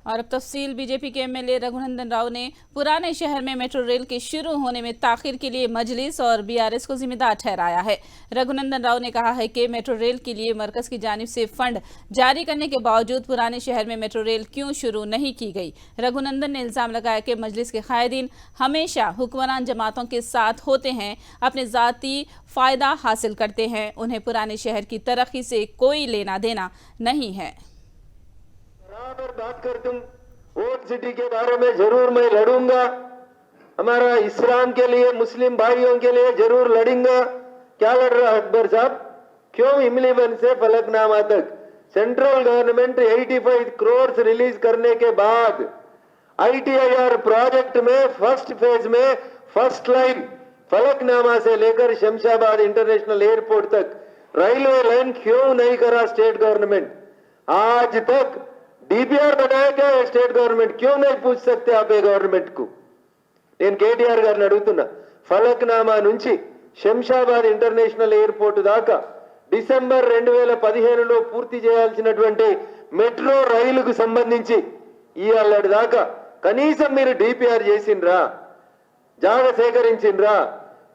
और अब तफसील बीजेपी के एमएलए रघुनंदन राव ने पुराने शहर में मेट्रो रेल के शुरू होने में ताखिर के लिए मजलिस और बीआरएस को जिम्मेदार ठहराया है। रघुनंदन राव ने कहा है कि मेट्रो रेल के लिए मरकज की जानिब से फंड जारी करने के बावजूद पुराने शहर में मेट्रो रेल क्यों शुरू नहीं की गई। रघुनंदन ने इल्जाम लगाया कि मजलिस के कायदीन हमेशा हुक्मरान जमातों के साथ होते हैं, अपने जाती फायदा हासिल करते हैं, उन्हें पुराने शहर की तरक्की से कोई लेना देना नहीं है। बराबर बात कर तुम ओल्ड सिटी के बारे में जरूर मैं लड़ूंगा, हमारा इस्लाम के लिए मुस्लिम भाइयों के लिए जरूर लड़ूंगा। क्या लड़ रहा अकबर साहब? क्यों इमलीवन से फलकनामा तक सेंट्रल गवर्नमेंट 85 करोड़ रिलीज करने के बाद ITIR प्रोजेक्ट में फर्स्ट फेज में फर्स्ट लाइन फलकनामा से लेकर शमशाबाद इंटरनेशनल एयरपोर्ट तक रेलवे लाइन क्यों नहीं करा स्टेट गवर्नमेंट? आज तक DPR बनाया क्या है स्टेट गवर्नमेंट? क्यों नहीं पूछ सकते आप गवर्नमेंट को? నేను కేటీఆర్ గారిని అడుగుతున్నా, ఫలక్నామా నుంచి శంషాబాద్ ఇంటర్నేషనల్ ఎయిర్పోర్ట్ దాకా డిసెంబర్ 2015లో పూర్తి చేయాల్సినటువంటి మెట్రో రైలుకు సంబంధించి ఇయాలటి దాకా కనీసం మీరు DPR చేసిండ్రా? జాగ సేకరించిండ్రా?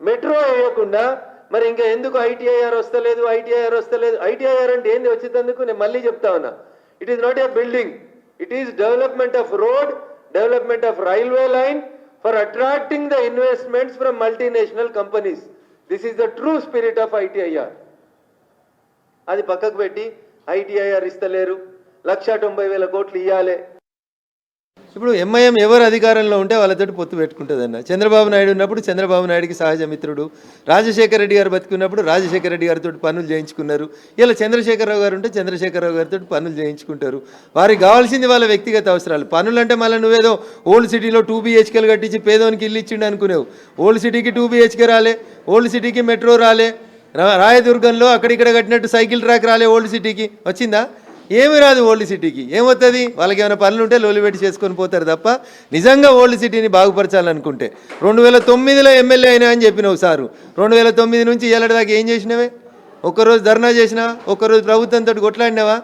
మెట్రో వేయకుండా మరి ఇంకా ఎందుకు ITIR వస్తలేదు? ITIR అంటే ఏంది వచ్చేందుకు నేను మళ్ళీ చెప్తా ఉన్నా. It is not a building. It is development of road, development of railway line for attracting the investments from multinational companies. This is the true spirit of ITIR. అది పక్కకు పెట్టి ITIR ఇస్తలేరు, 1,90,000 కోట్లు ఇవ్వాలి. ఇప్పుడు ఎంఐఎం ఎవరు అధికారంలో ఉంటే వాళ్ళతో పొత్తు పెట్టుకుంటుందన్న. చంద్రబాబు నాయుడు ఉన్నప్పుడు చంద్రబాబు నాయుడికి సహజ మిత్రుడు, రాజశేఖర రెడ్డి గారు బతికున్నప్పుడు రాజశేఖర రెడ్డి గారితో పనులు చేయించుకున్నారు. ఇలా చంద్రశేఖరరావు గారు ఉంటే చంద్రశేఖరరావు గారితో పనులు చేయించుకుంటారు. వారికి కావాల్సింది వాళ్ళ వ్యక్తిగత అవసరాలు. పనులు అంటే మళ్ళీ నువ్వేదో ఓల్డ్ సిటీలో 2 BHKలు కట్టించి పేదోనికి ఇల్లు ఇచ్చిండు అనుకునేవు. ఓల్డ్ సిటీకి 2 BHK రాలే, ఓల్డ్ సిటీకి మెట్రో రాలే, రాయదుర్గంలో అక్కడిక్కడ కట్టినట్టు సైకిల్ ట్రాక్ రాలే, ఓల్డ్ సిటీకి వచ్చిందా? ఏమి రాదు. ఓల్డ్ సిటీకి ఏమవుతుంది? వాళ్ళకి ఏమైనా పనులు ఉంటే లోలిపెట్టి చేసుకొని పోతారు తప్ప నిజంగా ఓల్డ్ సిటీని బాగుపరచాలనుకుంటే 2009లో ఎమ్మెల్యే అయినా అని చెప్పినావు సారు. 2009 నుంచి ఏళ్ళ దాకా ఏం చేసినవే? ఒక్కరోజు ధర్నా చేసినా, ఒక్కరోజు ప్రభుత్వంతో కొట్లాడినావా?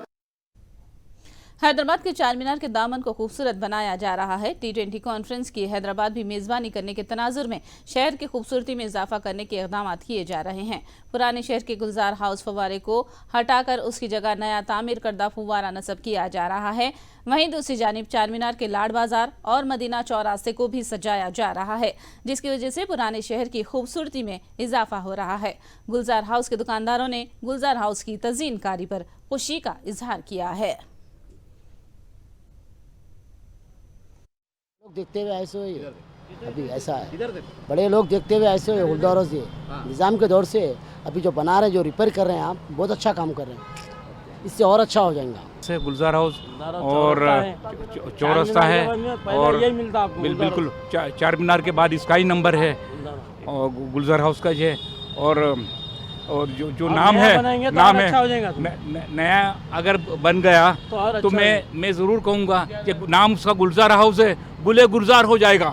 हैदराबाद के चारमीनार के दामन को खूबसूरत बनाया जा रहा है। T20 कॉन्फ्रेंस की हैदराबाद भी मेजबानी करने के तनाजुर में शहर की खूबसूरती में इजाफा करने के इकदाम किए जा रहे हैं। पुराने शहर के गुलजार हाउस फव्वारे को हटाकर उसकी जगह नया तामीर करदा फव्वारा नस्ब किया जा रहा है। वहीं दूसरी जानिब चारमीनार के लाड बाजार और मदीना चौरास्ते को भी सजाया जा रहा है, जिसकी वजह से पुराने शहर की खूबसूरती में इजाफा हो रहा है। गुलजार हाउस के दुकानदारों ने गुलजार हाउस की तज़ीनकारी पर खुशी का इजहार किया है। देखते हुए ऐसे हुए, अभी ऐसा है, बड़े लोग देखते हुए ऐसे हुए गुलदारों से निज़ाम के दौर से अभी जो बना रहे हैं, जो रिपेयर कर रहे हैं, आप बहुत अच्छा काम कर रहे हैं, इससे और अच्छा हो जाएगा। से गुलजार हाउस और चौरस्ता है और बिल्कुल चारमीनार के बाद स्काई नंबर है और गुलजार हाउस का ये और जो नाम है नया अगर बन गया तो मैं ज़रूर कहूँगा कि नाम उसका गुलजार हाउस है, गुले गुलजार हो जाएगा,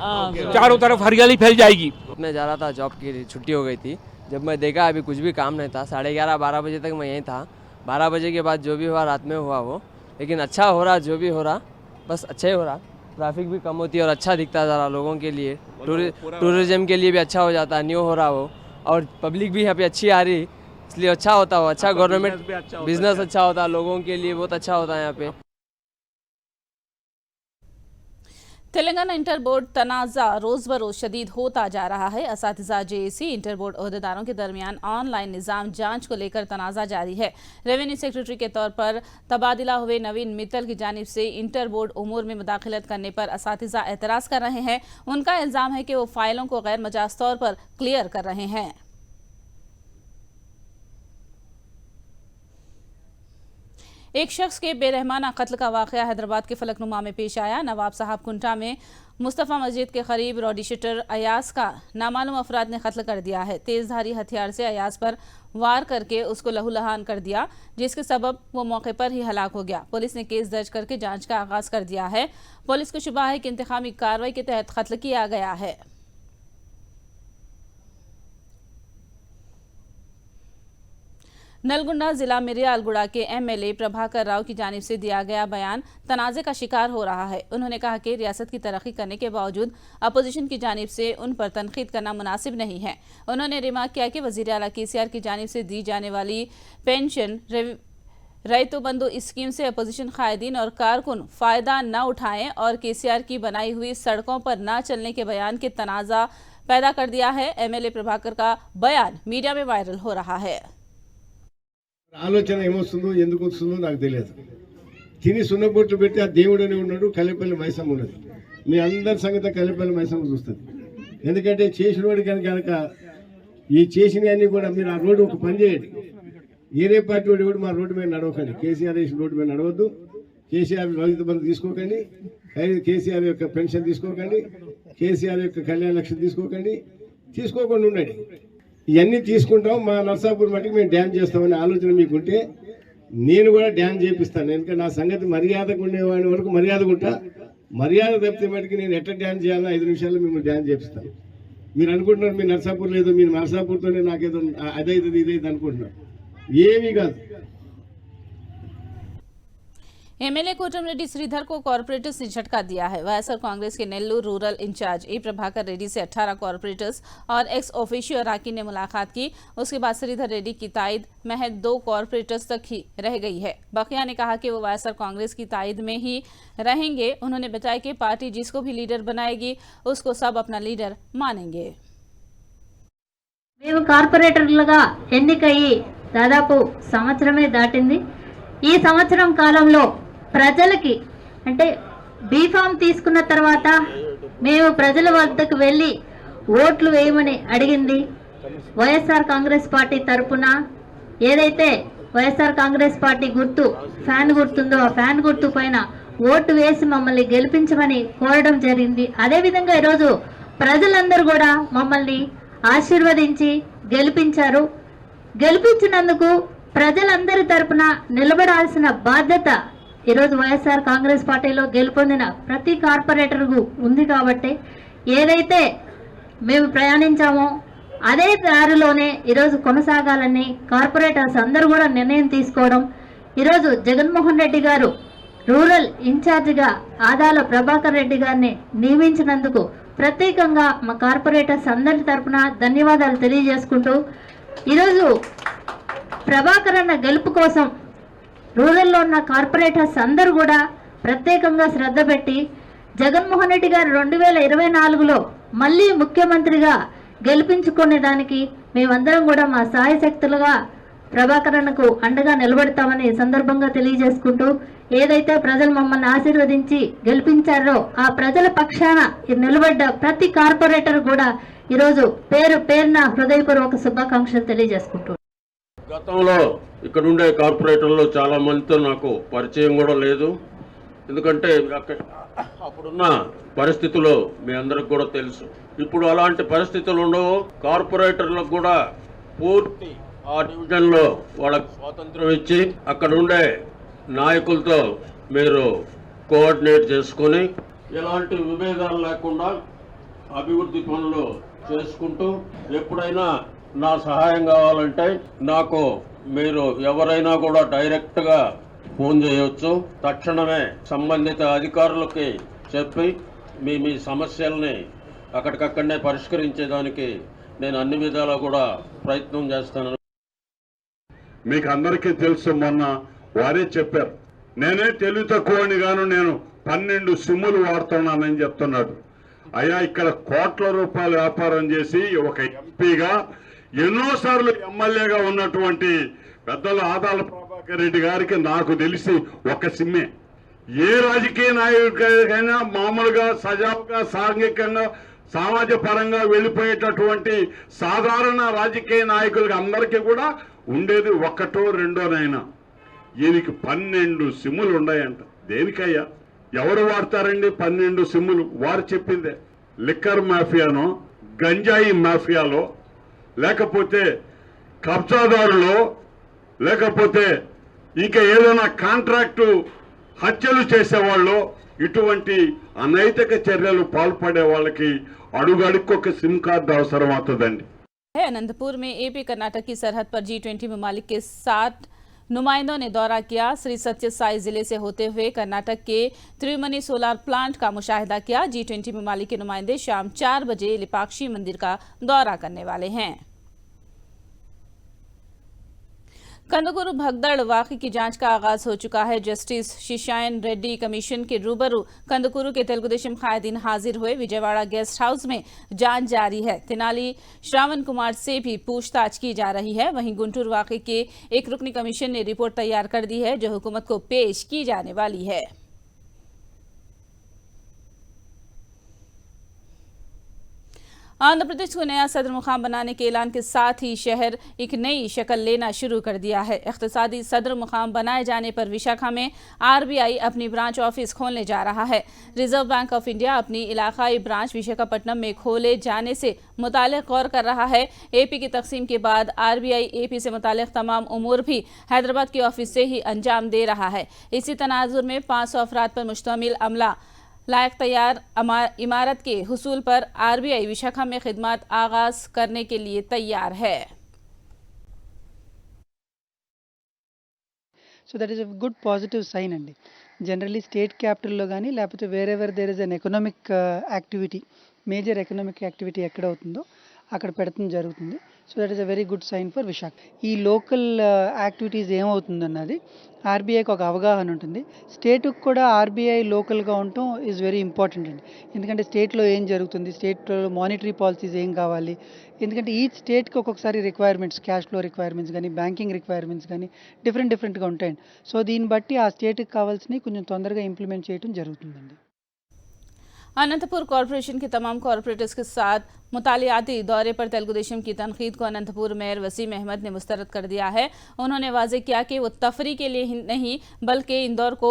चारों तरफ हरियाली फैल जाएगी। मैं जा रहा था, जॉब की छुट्टी हो गई थी, जब मैं देखा अभी कुछ भी काम नहीं था, 11:30-12 बजे तक मैं यहीं था। 12 बजे के बाद जो भी हुआ रात में हुआ वो, लेकिन अच्छा हो रहा, जो भी हो रहा बस अच्छा ही हो रहा। ट्रैफिक भी कम होती है और अच्छा दिखता जा रहा लोगों के लिए, टूरिज्म के लिए भी अच्छा हो जाता है, न्यू हो रहा वो, और पब्लिक भी यहाँ पे अच्छी आ रही, इसलिए अच्छा होता हो, अच्छा गवर्नमेंट बिजनेस अच्छा होता है, लोगों के लिए बहुत अच्छा होता है यहाँ पे। तेलंगाना इंटर बोर्ड तनाज़ा रोज़ बरोज़ शदीद होता जा रहा है। असातिज़ा JAC इंटर बोर्ड अहदेदारों के दरमियान ऑनलाइन निज़ाम जांच को लेकर तनाज़ा जारी है। रेवेन्यू सेक्रेटरी के तौर पर तबादला हुए नवीन मित्तल की जानिब से इंटर बोर्ड उमूर में मुदाखलत करने पर असातिज़ा एतराज़ कर रहे हैं। उनका इल्ज़ाम है कि वो फाइलों को गैर मजाज तौर पर क्लियर कर रहे हैं। एक शख्स के बेरहमाना कत्ल का वाक़या हैदराबाद के फलकनुमा में पेश आया। नवाब साहब कुंटा में मुस्तफ़ा मस्जिद के करीब रॉडी शटर अयास का नामालूम अफराद ने कत्ल कर दिया है। तेज़धारी हथियार से अयास पर वार करके उसको लहूलुहान कर दिया, जिसके सबब वो मौके पर ही हलाक हो गया। पुलिस ने केस दर्ज करके जांच का आगाज कर दिया है। पुलिस को शुबा है कि इंतकामी कार्रवाई के तहत कत्ल किया गया है। नलगुंडा जिला मिर्यालगुड़ा के एमएलए प्रभाकर राव की जानिब से दिया गया बयान तनाज़े का शिकार हो रहा है। उन्होंने कहा कि रियासत की तरक्की करने के बावजूद अपोजिशन की जानिब से उन पर तनकीद करना मुनासिब नहीं है। उन्होंने रिमार्क किया कि वज़ीर आला केसीआर की जानिब से दी जाने वाली पेंशन रैतो बंधु स्कीम से अपोजिशन कायदीन और कारकुन फायदा न उठाएं और केसीआर की बनाई हुई सड़कों पर न चलने के बयान के तनाज़ा पैदा कर दिया है। एमएलए प्रभाकर का बयान मीडिया में वायरल हो रहा है। ఆలోచన ఏమొస్తుందో ఎందుకు వస్తుందో నాకు తెలియదు. తిని సున్నబొట్లు పెట్టి ఆ దేవుడనే ఉన్నాడు, కల్లెపల్లి మైసమ్మ ఉన్నది. మీ అందరి సంగతి కల్లెపల్లి మైసమ్మ చూస్తుంది. ఎందుకంటే చేసినోడి కనుక ఈ చేసినవన్నీ కూడా మీరు ఆ రోడ్డు ఒక పని చేయండి. ఏరే పార్టీ వాడు కూడా మా రోడ్డు మీద నడవకండి. కేసీఆర్ వేసిన రోడ్డు మీద నడవద్దు. కేసీఆర్ రైతు బంధు తీసుకోకండి. కేసీఆర్ యొక్క పెన్షన్ తీసుకోకండి. కేసీఆర్ యొక్క కళ్యాణ లక్ష్యం తీసుకోకుండా ఉండండి. ఇవన్నీ తీసుకుంటాం. మా నర్సాపూర్ మట్టికి మేము డ్యాన్స్ చేస్తామనే ఆలోచన మీకుంటే నేను కూడా డ్యాన్స్ చేపిస్తాను. ఎందుకంటే నా సంగతి మర్యాదకు ఉండేవాడి వరకు మర్యాదగా ఉంటా. మర్యాద తప్పితే మట్టికి నేను ఎట్లా డ్యాన్స్ చేయాలో 5 నిమిషాల్లో మిమ్మల్ని డ్యాన్స్ చేపిస్తాను. మీరు అనుకుంటున్నారు మీ నర్సాపూర్ లేదు, మీరు నర్సాపూర్తోనే నాకేదో అదైతుంది ఇదైతే అనుకుంటున్నారు. ఏమీ కాదు. एमएलए कोटमरेड्डी श्रीधर को कॉर्पोरेटर्स ने झटका दिया है। वाईएसआर कांग्रेस के नेल्लूर रूरल इंचार्ज ए प्रभाकर रेड्डी से 18 कॉर्पोरेटर्स और एक्स ऑफिशियो अराकी ने मुलाकात की। उसके बाद श्रीधर रेड्डी की तायद महज 2 कॉर्पोरेटर्स तक ही रह गई है। बखिया ने कहा कि वो वाईएसआर कांग्रेस की तायद में ही रहेंगे। उन्होंने बताया कि पार्टी जिसको भी लीडर बनाएगी उसको सब अपना लीडर मानेंगे। మేము కార్పొరేటర్లుగా ఎన్నికయ్యి దాదాపు సంవత్సరమే దాటింది. ఈ సంవత్సరం కాలంలో ప్రజలకి అంటే బీఫామ్ తీసుకున్న తర్వాత మేము ప్రజల వద్దకు వెళ్ళి ఓట్లు వేయమని అడిగింది వైఎస్ఆర్ కాంగ్రెస్ పార్టీ తరపున ఏదైతే వైఎస్ఆర్ కాంగ్రెస్ పార్టీ గుర్తు ఫ్యాన్ గుర్తుందో ఆ ఫ్యాన్ గుర్తు పైన ఓటు వేసి మమ్మల్ని గెలిపించమని కోరడం జరిగింది. అదేవిధంగా ఈరోజు ప్రజలందరూ కూడా మమ్మల్ని ఆశీర్వదించి గెలిపించారు. గెలిపించినందుకు ప్రజలందరి తరపున నిలబడాల్సిన బాధ్యత ఈరోజు వైఎస్ఆర్ కాంగ్రెస్ పార్టీలో గెలుపొందిన ప్రతి కార్పొరేటర్కు ఉంది. కాబట్టి ఏదైతే మేము ప్రయాణించామో అదే దారిలోనే ఈరోజు కొనసాగాలని కార్పొరేటర్స్ అందరూ కూడా నిర్ణయం తీసుకోవడం. ఈరోజు జగన్మోహన్ రెడ్డి గారు రూరల్ ఇన్ఛార్జిగా ఆదాల ప్రభాకర్ రెడ్డి గారిని నియమించినందుకు ప్రత్యేకంగా మా కార్పొరేటర్స్ అందరి తరపున ధన్యవాదాలు తెలియజేసుకుంటూ ఈరోజు ప్రభాకర్ అన్న గెలుపు కోసం రూరల్లో ఉన్న కార్పొరేటర్స్ అందరూ కూడా ప్రత్యేకంగా శ్రద్ధ పెట్టి జగన్మోహన్ రెడ్డి గారు 2024లో మళ్ళీ ముఖ్యమంత్రిగా గెలిపించుకునే దానికి మేమందరం కూడా మా సాయశక్తులుగా ప్రభాకర్ అన్నకు అండగా నిలబడతామని ఈ సందర్భంగా తెలియజేసుకుంటూ ఏదైతే ప్రజలు మమ్మల్ని ఆశీర్వదించి గెలిపించారో ఆ ప్రజల పక్షాన నిలబడ్డ ప్రతి కార్పొరేటర్ కూడా ఈరోజు పేరున హృదయపూర్వక శుభాకాంక్షలు తెలియజేసుకుంటూ గతంలో ఇక్కడ ఉండే కార్పొరేటర్లో చాలా మందితో నాకు పరిచయం కూడా లేదు. ఎందుకంటే అప్పుడున్న పరిస్థితులు మీ అందరికి కూడా తెలుసు. ఇప్పుడు అలాంటి పరిస్థితులు ఉండవు. కార్పొరేటర్లకు కూడా పూర్తి ఆ డివిజన్లో వాళ్ళకి స్వాతంత్రం ఇచ్చి అక్కడ ఉండే నాయకులతో మీరు కోఆర్డినేట్ చేసుకొని ఎలాంటి విభేదాలు లేకుండా అభివృద్ధి పనులు చేసుకుంటూ ఎప్పుడైనా నా సహాయం కావాలంటే నాకు మీరు ఎవరైనా కూడా డైరెక్ట్గా ఫోన్ చేయవచ్చు. తక్షణమే సంబంధిత అధికారులకి చెప్పి మీ సమస్యల్ని అక్కడికక్కడనే పరిష్కరించేదానికి నేను అన్ని విధాలా కూడా ప్రయత్నం చేస్తాను. మీకు అందరికీ తెలుసు, మొన్న వారే చెప్పారు, నేనే తెలివి తక్కువని గాను నేను 12 సిమ్ములు వాడుతున్నానని చెప్తున్నాడు. అయ్యా, ఇక్కడ కోట్ల రూపాయల వ్యాపారం చేసి ఒక ఎంపీగా ఎన్నోసార్లు ఎమ్మెల్యేగా ఉన్నటువంటి పెద్దల ఆదాల ప్రభాకర్ రెడ్డి గారికి నాకు తెలిసి ఒక సిమ్మే. ఏ రాజకీయ నాయకుడికైనా మామూలుగా సజావుగా సాంఘికంగా సమాజ పరంగా వెళ్ళిపోయేటటువంటి సాధారణ రాజకీయ నాయకులకి అందరికీ కూడా ఉండేది ఒకటో రెండోనైనా. ఈయనకి 12 సిమ్ములు ఉన్నాయంట. దేనికయ్యా? ఎవరు వాడతారండి 12 సిమ్ములు? వారు చెప్పిందే. లిక్కర్ మాఫియానో, గంజాయి మాఫియాలో, లేకపోతే కబ్జాదారులో, లేకపోతే ఇంకా ఏదైనా కాంట్రాక్టు హత్యలు చేసేవాళ్ళు, ఇటువంటి అనైతిక చర్యలు పాల్పడే వాళ్ళకి అడుగడుక్కొక సిమ్ కార్డు అవసరం అవుతుందండి. अनंतपुर में एपी कर्नाटक की सरहद पर G20 ममालिक के 7 नुमाइंदों ने दौरा किया। श्री सत्य साई जिले से होते हुए कर्नाटक के त्रिमनी सोलार प्लांट का मुशाहिदा किया। G20 ममालिक के नुमाइंदे शाम 4 बजे लिपाक्षी मंदिर का दौरा करने वाले हैं। कंदकुरु भगदड़ वाकई की जांच का आगाज हो चुका है। जस्टिस शिशायन रेड्डी कमीशन के रूबरू कंदकुरु के तेलुगुदेशम कायदीन हाजिर हुए। विजयवाड़ा गेस्ट हाउस में जांच जारी है। तेनाली श्रावण कुमार से भी पूछताछ की जा रही है। वहीं गुंटूर वाकई के एक रुकनी कमीशन ने रिपोर्ट तैयार कर दी है, जो हुकूमत को पेश की जाने वाली है। आंध्र प्रदेश को नया सदर मुकाम बनाने के ऐलान के साथ ही शहर एक नई शक्ल लेना शुरू कर दिया है। इख्तिसादी सदर मुकाम बनाए जाने पर विशाखा में RBI अपनी ब्रांच ऑफिस खोलने जा रहा है। रिजर्व बैंक ऑफ इंडिया अपनी इलाकाई ब्रांच विशाखापट्टनम में खोले जाने से मुतालिक गौर कर रहा है। AP की तकसीम के बाद RBI AP से मुतालिक तमाम उमूर भी हैदराबाद के ऑफिस से ही अंजाम दे रहा है। इसी तनाजुर में 500 अफराद पर मुश्तमिल अमला लायक तैयार इमारत के हुसूल पर RBI विशाखा में खिदमत आगाज करने के लिए तैयार है। So that is a good positive sign అండి. జనరల్లీ స్టేట్ క్యాపిటల్లో కానీ లేకపోతే wherever there is an economic activity, major economic activity ఎక్కడ అవుతుందో అక్కడ పెడతం జరుగుతుంది. So that is a very good sign for Visakha. ఈ లోకల్ యాక్టివిటీస్ ఏమవుతుందన్నది RBIకి ఒక అవగాహన ఉంటుంది. స్టేట్కి కూడా RBI లోకల్గా ఉండటం ఈజ్ వెరీ ఇంపార్టెంట్ అండి. ఎందుకంటే స్టేట్లో ఏం జరుగుతుంది, స్టేట్లో మానిటరీ పాలసీస్ ఏం కావాలి, ఎందుకంటే ఈ స్టేట్కి ఒక్కొక్కసారి రిక్వైర్మెంట్స్, క్యాష్ ఫ్లో రిక్వైర్మెంట్స్ కానీ బ్యాంకింగ్ రిక్వైర్మెంట్స్ కానీ డిఫరెంట్గా ఉంటాయండి. సో దీన్ని బట్టి ఆ స్టేట్కి కావాల్సినవి కొంచెం తొందరగా ఇంప్లిమెంట్ చేయడం జరుగుతుందండి. अनंतपुर कॉरपोरेशन के तमाम कॉरपोरेटर्स के साथ मुतालियाती दौरे पर तेलुगुदेशम की तनकीद को अनंतपुर मेयर वसीम अहमद ने मुस्तरद कर दिया है। उन्होंने वाजे किया कि वो तफरी के लिए नहीं बल्कि इंदौर को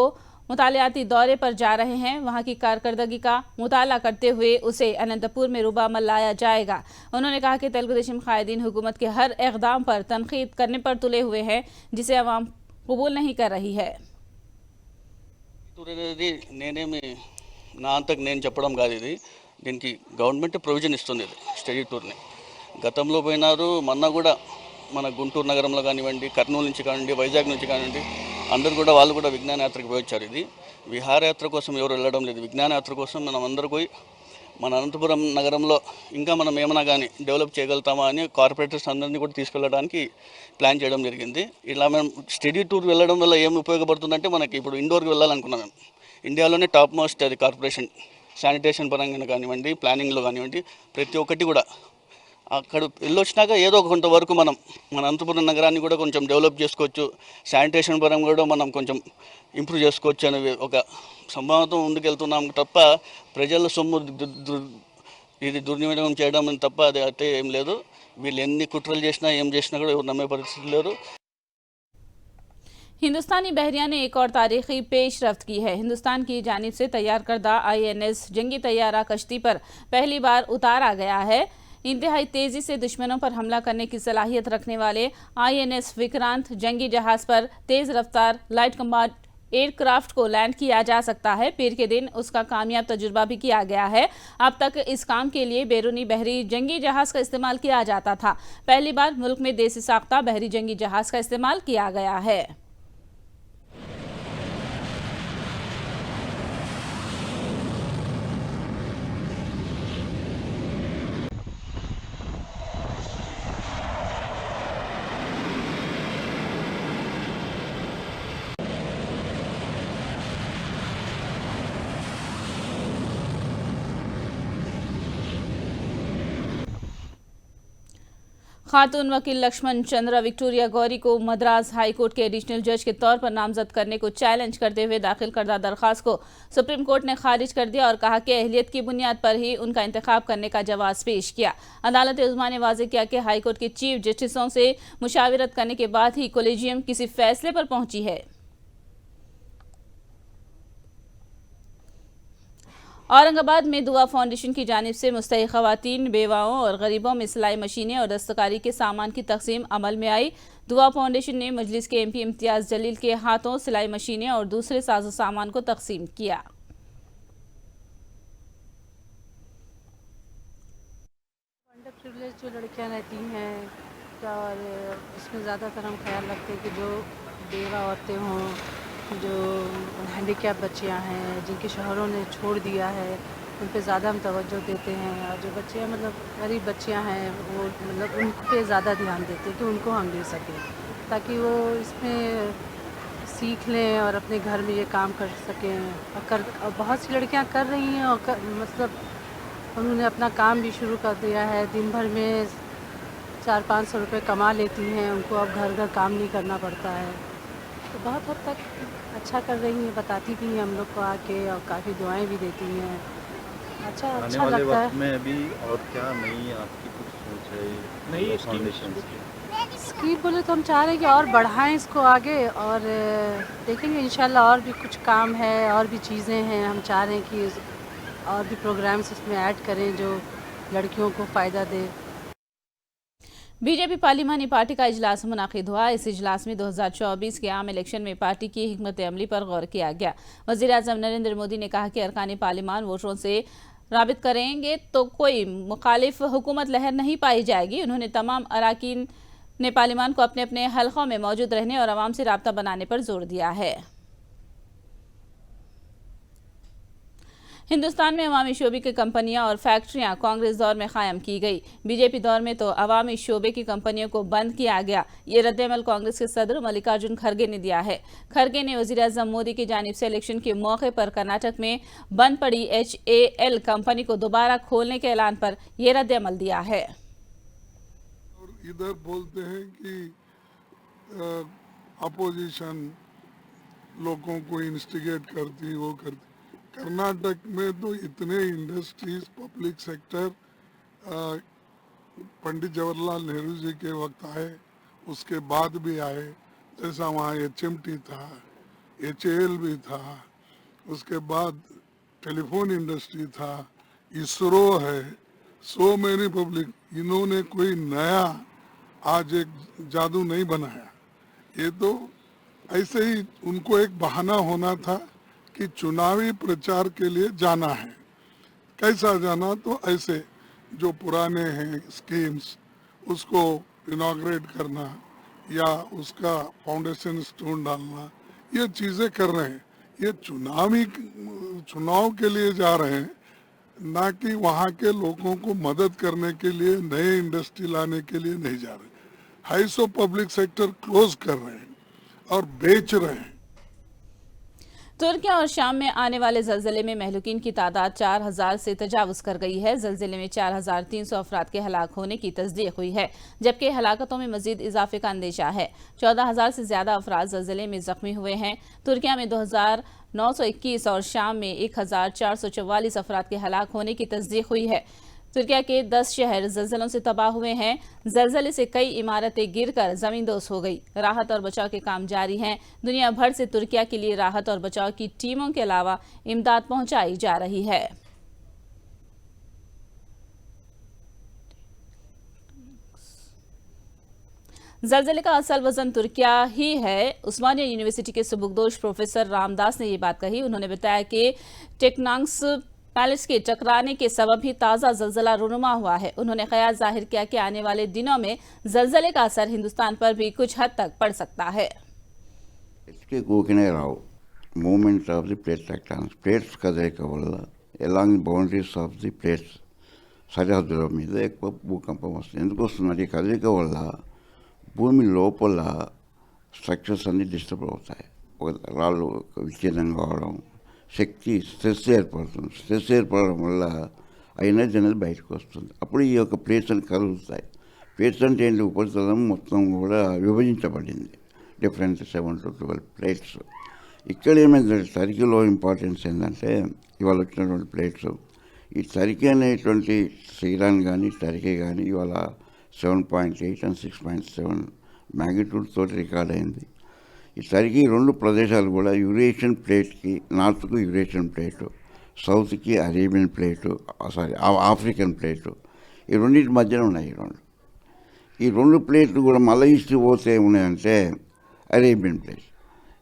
मुतालियाती दौरे पर जा रहे हैं। वहां की कारकर्दगी का मुताला करते हुए उसे अनंतपुर में रुबामल लाया जाएगा। उन्होंने कहा कि तेलुगुदेशम कायदीन हुकूमत के हर इक़दाम पर तनकीद करने पर तुले हुए हैं, जिसे अवाम कबूल नहीं कर रही है। నా అంతకు నేను చెప్పడం కాదు, ఇది దీనికి గవర్నమెంట్ ప్రొవిజన్ ఇస్తుంది. ఇది స్టడీ టూర్ని గతంలో పోయినారు. మొన్న కూడా మన గుంటూరు నగరంలో కానివ్వండి, కర్నూలు నుంచి కానివ్వండి, వైజాగ్ నుంచి కానివ్వండి, అందరూ కూడా వాళ్ళు కూడా విజ్ఞాన యాత్రకు పోయి వచ్చారు. ఇది విహారయాత్ర కోసం ఎవరు వెళ్ళడం లేదు, విజ్ఞాన యాత్ర కోసం మనం అందరూ పోయి మన అనంతపురం నగరంలో ఇంకా మనం ఏమైనా కానీ డెవలప్ చేయగలుగుతామా అని కార్పొరేటర్స్ అందరినీ కూడా తీసుకెళ్ళడానికి ప్లాన్ చేయడం జరిగింది. ఇలా మేము స్టడీ టూర్ వెళ్ళడం వల్ల ఏం ఉపయోగపడుతుందంటే, మనకి ఇప్పుడు ఇండోర్కి వెళ్ళాలనుకున్నాం మేము. ఇండియాలోనే టాప్ మోస్ట్ అది కార్పొరేషన్, శానిటేషన్ పరంగా కానివ్వండి, ప్లానింగ్లో కానివ్వండి, ప్రతి ఒక్కటి కూడా అక్కడ వెళ్ళొచ్చినాక ఏదో కొంతవరకు మనం మన అనంతపురం నగరాన్ని కూడా కొంచెం డెవలప్ చేసుకోవచ్చు, శానిటేషన్ పరంగా కూడా మనం కొంచెం ఇంప్రూవ్ చేసుకోవచ్చు అనే ఒక సంభావనతో ముందుకెళ్తున్నాం తప్ప ప్రజల సొమ్ము ఇది దుర్వినియోగం చేయడం తప్ప అది అయితే ఏం లేదు. వీళ్ళు ఎన్ని కుట్రలు చేసినా ఏం చేసినా కూడా ఎవరు నమ్మే పరిస్థితి లేరు. हिंदुस्तानी बहरिया ने एक और तारीखी पेशरफ्त की है। हिंदुस्तान की जानिब से तैयार करदा INS जंगी तैयारा कश्ती पर पहली बार उतारा गया है। इंतहाई तेजी से दुश्मनों पर हमला करने की सलाहियत रखने वाले INS विक्रांत जंगी जहाज पर तेज रफ्तार लाइट कम्बाट एयरक्राफ्ट को लैंड किया जा सकता है। पीर के दिन उसका कामयाब तजुर्बा भी किया गया है। अब तक इस काम के लिए बैरूनी बहरी जंगी जहाज का इस्तेमाल किया जाता था। पहली बार मुल्क में देसी साख्ता बहरी जंगी जहाज का इस्तेमाल किया गया है। खातून वकील लक्ष्मण चंद्र विक्टोरिया गौरी को मद्रास हाई कोर्ट के एडिशनल जज के तौर पर नामजद करने को चैलेंज करते हुए दाखिल करदा दरख्वास्त को सुप्रीम कोर्ट ने खारिज कर दिया और कहा कि अहलियत की बुनियाद पर ही उनका इंतखाब करने का जवाब पेश किया। अदालत उज़्मा ने वाज़ेह किया कि हाई कोर्ट के चीफ जस्टिसों से मुशावरत करने के बाद ही कोलेजियम किसी फैसले पर पहुंची है। औरंगाबाद में दुआ फाउंडेशन की जानिब से मुस्तहिक ख़वातीन, बेवाओं और गरीबों में सिलाई मशीनें और दस्तकारी के सामान की तकसीम अमल में आई। दुआ फाउंडेशन ने मजलिस के MP इम्तियाज़ जलील के हाथों सिलाई मशीनें और दूसरे साजो सामान को तकसीम किया। प्रिविलेज जो लड़कियां रहती हैं और उसमें ज़्यादातर हम ख्याल रखते हैं कि जो बेवा औरतें हों, जो हैंडीकैप बच्चियां हैं, जिनके शौहरों ने छोड़ दिया है, उन पे ज़्यादा हम तवज्जो देते हैं। और जो बच्चियां मतलब गरीब बच्चियां हैं वो मतलब उन पे ज़्यादा ध्यान देते हैं कि उनको हम ले सकें, ताकि वो इसमें सीख लें और अपने घर में ये काम कर सकें। और बहुत सी लड़कियां कर रही हैं और मतलब उन्होंने अपना काम भी शुरू कर दिया है। दिन भर में 400-500 रुपये कमा लेती हैं, उनको अब घर घर काम नहीं करना पड़ता है। तो बहुत हद तक अच्छा कर रही हैं, बताती भी हैं हम लोग को आके और काफ़ी दुआएं भी देती हैं। अच्छा आने वाले लगता वक्त है। में अभी और क्या नई आपकी कुछ सोच है नई फाउंडेशन की? स्कीम बोले तो हम चाह रहे हैं कि और बढ़ाएं इसको आगे और देखेंगे इंशाल्लाह और भी कुछ काम है और भी चीज़ें हैं। हम चाह रहे हैं कि और भी प्रोग्राम्स इसमें ऐड करें जो लड़कियों को फ़ायदा दे। बीजेपी पार्लिमानी पार्टी का इजलास मुनाकिद हुआ। इस इजलास में 2024 के आम इलेक्शन में पार्टी की हिकमत अमली पर गौर किया गया। वज़ीर आज़म नरेंद्र मोदी ने कहा कि अरकान पार्लिमान वोटरों से राबित करेंगे तो कोई मुखालिफ हुकूमत लहर नहीं पाई जाएगी। उन्होंने तमाम अरकान ने पार्लिमान को अपने अपने हलकों में मौजूद रहने और आवाम से राब्ता बनाने पर जोर दिया है। हिंदुस्तान में अवामी शोबे की कंपनियां और फैक्ट्रियां कांग्रेस दौर में कायम की गई। बीजेपी दौर में तो अवामी शोबे की कंपनियों को बंद किया गया। ये रद्दअमल कांग्रेस के सदर मल्लिकार्जुन खड़गे ने दिया है। खड़गे ने वज़ीर आज़म मोदी की जानिब से इलेक्शन के मौके पर कर्नाटक में बंद पड़ी HAL कंपनी को दोबारा खोलने के ऐलान पर यह रद्दअमल दिया है। इधर बोलते हैं कि अपोजिशन लोगों को इंस्टिगेट करती, वो करती। कर्नाटक में तो इतने industries public sector Pandit Jawaharlal Nehru ji के वक्त आए, उसके बाद भी आए। जैसा वहाँ HMT था, HAL भी था, उसके बाद टेलीफोन इंडस्ट्री था, इसरो है, सो मैनी पब्लिक। इन्होंने कोई नया आज एक जादू नहीं बनाया। ये तो ऐसे ही उनको एक बहाना होना था कि चुनावी प्रचार के लिए जाना है। कैसा जाना? तो ऐसे जो पुराने हैं स्कीम्स उसको इनॉग्रेट करना या उसका फाउंडेशन स्टोन डालना, ये चीज़ें कर रहे हैं। ये चुनाव के लिए जा रहे हैं, ना कि वहाँ के लोगों को मदद करने के लिए, नए इंडस्ट्री लाने के लिए नहीं जा रहे। 250 पब्लिक सेक्टर क्लोज कर रहे हैं और बेच रहे हैं। तुर्की और शाम में आने वाले जल्जले में महलूकीन की तादाद 4000 से तजावुज कर गई है। जल्जले में 4300 अफराद के हलाक होने की तस्दीक हुई है, जबकि हलाकतों में मजीद इजाफे का अंदेशा है। 14000 से ज्यादा अफराद जल्जले में जख्मी हुए हैं। तुर्किया में 2921 और शाम में 1444 अफराद के हलाक होने की तस्दीक हुई है। तुर्किया के 10 शहर जल्जलों से तबाह हुए हैं। जल्जले से कई इमारतें गिरकर जमींदोज हो गई। राहत और बचाव के काम जारी हैं। दुनिया भर से तुर्किया के लिए राहत और बचाव की टीमों के अलावा इमदाद पहुंचाई जा रही है। जल्जले का असल वजन तुर्किया ही है। उस्मानिया यूनिवर्सिटी के सुबुकदोश प्रोफेसर रामदास ने ये बात कही। उन्होंने बताया कि टेक्नांग्स पैलेस के टकराने के सबब ही ताज़ा जल्जला रुनुमा हुआ है। उन्होंने ख्याल जाहिर किया कि आने वाले दिनों में जल्जले का असर हिंदुस्तान पर भी कुछ हद तक पड़ सकता है। इसके गोकिने राव movement of the plate tectonics plates కదలిక వల్ల along boundaries of the plates సరిహద్దుల మీద ఎక్కువ భూకంపం వస్తుంది. ఎందుకు వస్తుంది? ఈ కదలిక వల్ల భూమి లోపల స్ట్రక్చర్స్ అన్ని డిస్టర్బ్ అవుతాయి. రాళ్ళు విచ్ఛిన్నం కావడం, శక్తి స్ట్రెస్ ఏర్పడుతుంది. స్ట్రెస్ ఏర్పడడం వల్ల ఆ ఎనర్జీ అనేది బయటకు వస్తుంది. అప్పుడు ఈ యొక్క ప్లేట్స్ అని కలుగుతాయి. ప్లేట్స్ అంటే ఏంటి? ఉపరితలం మొత్తం కూడా విభజించబడింది. Different 7 to 12 plates. ఇక్కడ ఏమైందంటే టర్కీలో ఇంపార్టెన్స్ ఏంటంటే ఇవాళ వచ్చినటువంటి ప్లేట్స్, ఈ టర్కీ అనేటువంటి శ్రీరాన్ కానీ టర్కీ కానీ ఇవాళ 7.8 and 6.7 మ్యాగ్నిట్యూడ్ తోటి రికార్డ్ అయింది. ఈ టర్కీ రెండు ప్రదేశాలు కూడా యురేషియన్ ప్లేట్కి, నార్త్కు యురేషియన్ ప్లేటు, సౌత్కి అరేబియన్ ప్లేటు, ఆఫ్రికన్ ప్లేటు, ఈ రెండింటి మధ్యన ఉన్నాయి. ఈ రెండు ప్లేట్లు కూడా మళ్ళీ ఈస్ట్ పోతే ఏమున్నాయంటే అరేబియన్ ప్లేట్.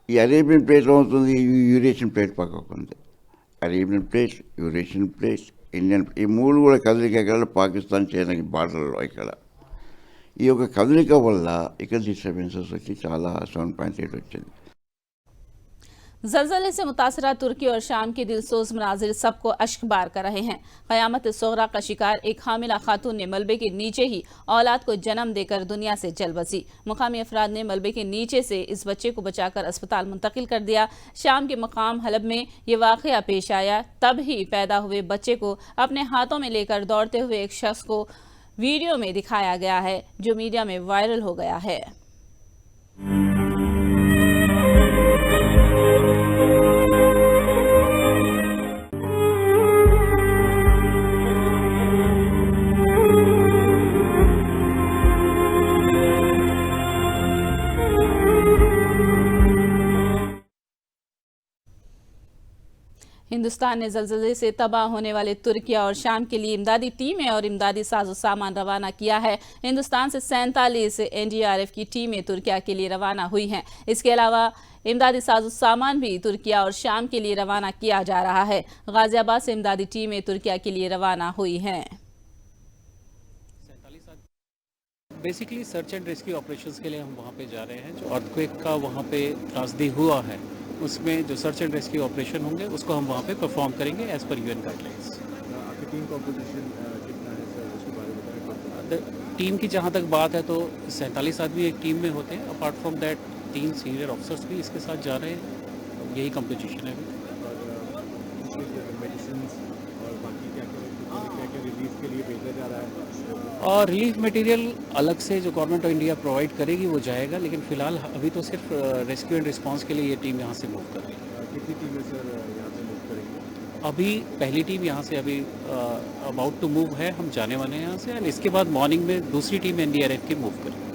ఈ అరేబియన్ ప్లేట్ అవుతుంది, యురేషియన్ ప్లేట్ పక్కకు ఉంది. Arabian plate, Eurasian plate, Indian ఈ మూడు కూడా కదలిక ఎక్కడ పాకిస్తాన్ చైనాకి బార్డర్లో ఇక్కడ ఈ యొక్క కదలిక వల్ల ఇక్కడ డిస్టర్బెన్సెస్ వచ్చి చాలా 7.8 వచ్చింది. जलजले से मुतासरा तुर्की और शाम के दिलसोज मनाजिर सबको अश्क बार कर रहे हैं। क़यामत सोगरा का शिकार एक हामिला खातून ने मलबे के नीचे ही औलाद को जन्म देकर दुनिया से चल बसी। मुकामी अफराद ने मलबे के नीचे से इस बच्चे को बचाकर अस्पताल मुंतकिल कर दिया। शाम के मकाम हलब में ये वाक़या पेश आया, तब ही पैदा हुए बच्चे को अपने हाथों में लेकर दौड़ते हुए एक शख्स को वीडियो में दिखाया गया है, जो मीडिया में वायरल हो गया है। हिंदुस्तान ने ज़लज़ले से तबाह होने वाले तुर्किया और शाम के लिए इमदादी टीमें और इमदादी साजो सामान रवाना किया है। हिंदुस्तान से 47 NDRF की टीमें तुर्किया के लिए रवाना हुई हैं। इसके अलावा इमदादी साजो सामान भी तुर्किया और शाम के लिए रवाना किया जा रहा है। गाजियाबाद से इमदादी टीमें तुर्किया के लिए रवाना हुई हैं। Basically search and rescue operations के लिए हम वहाँ पे जा रहे हैं। जो अर्थक्वेक का वहाँ पे त्रासदी हुआ है, उसमें जो सर्च एंड रेस्क्यू ऑपरेशन होंगे उसको हम वहाँ पे परफॉर्म करेंगे एज पर UN गाइडलाइंस। आपकी टीम कॉम्पोजिशन कितना है सर, उसके बारे में बताएं। टीम की जहाँ तक बात है तो 47 आदमी एक टीम में होते हैं। Apart from that 3 senior officers भी इसके साथ जा रहे हैं। यही कम्पोजिशन है। और बाकी क्या रिलीफ के लिए भेजा जा रहा है? और रिलीफ मटेरियल अलग से जो गवर्नमेंट ऑफ इंडिया प्रोवाइड करेगी वो जाएगा, लेकिन फ़िलहाल अभी तो सिर्फ रेस्क्यू एंड रिस्पांस के लिए ये टीम यहाँ से मूव कर रही है। कितनी टीमें सर यहाँ से मूव करेंगी? अभी पहली टीम यहाँ से अभी अबाउट टू मूव है, हम जाने वाले हैं यहाँ से। एंड इसके बाद मॉर्निंग में दूसरी टीम NDRF की मूव करेगी।